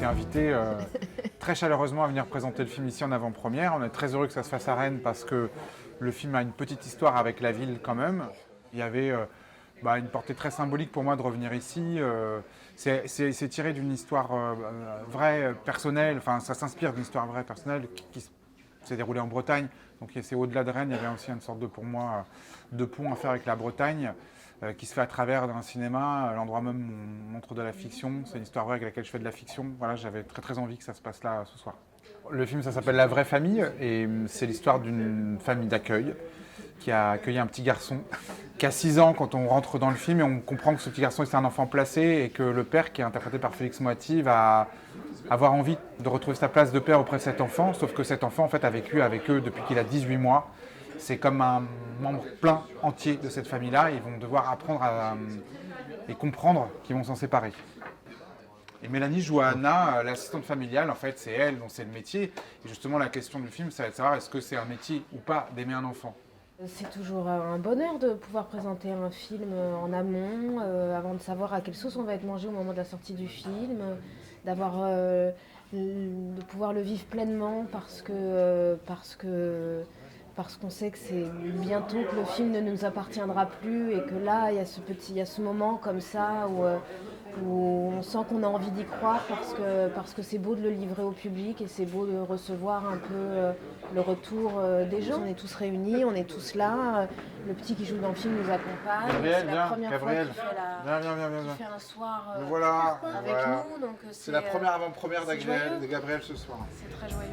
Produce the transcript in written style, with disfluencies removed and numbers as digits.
été invité très chaleureusement à venir présenter le film ici en avant-première. On est très heureux que ça se fasse à Rennes parce que le film a une petite histoire avec la ville quand même. Il y avait une portée très symbolique pour moi de revenir ici. C'est tiré d'une histoire vraie, personnelle, enfin ça s'inspire d'une histoire vraie, personnelle qui s'est déroulée en Bretagne. Donc c'est au-delà de Rennes, il y avait aussi une sorte de, pour moi, de pont à faire avec la Bretagne. Qui se fait à travers d'un cinéma, l'endroit même où on montre de la fiction. C'est une histoire vraie avec laquelle je fais de la fiction. Voilà, j'avais très envie que ça se passe là ce soir. Le film, ça s'appelle La vraie famille et c'est l'histoire d'une famille d'accueil qui a accueilli un petit garçon qui a 6 ans quand on rentre dans le film et on comprend que ce petit garçon c'est un enfant placé et que le père, qui est interprété par Félix Moiti, va avoir envie de retrouver sa place de père auprès de cet enfant, sauf que cet enfant en fait a vécu avec eux depuis qu'il a 18 mois. C'est comme un membre plein entier de cette famille-là. Ils vont devoir apprendre et comprendre qu'ils vont s'en séparer. Et Mélanie joue à Anna, l'assistante familiale. En fait, c'est elle dont c'est le métier. Et justement, la question du film, ça va être de savoir est-ce que c'est un métier ou pas d'aimer un enfant. C'est toujours un bonheur de pouvoir présenter un film en amont, avant de savoir à quelle sauce on va être mangé au moment de la sortie du film, de pouvoir le vivre pleinement parce qu'on sait que c'est bientôt que le film ne nous appartiendra plus et que là il y a ce moment comme ça où on sent qu'on a envie d'y croire parce que c'est beau de le livrer au public et c'est beau de recevoir un peu le retour des gens. On est tous réunis, on est tous là. Le petit qui joue dans le film nous accompagne. Gabriel, c'est la viens, première Gabriel. fois qu'il fait un soir voilà, avec voilà. nous. Donc C'est la première avant-première de Gabriel ce soir. C'est très joyeux.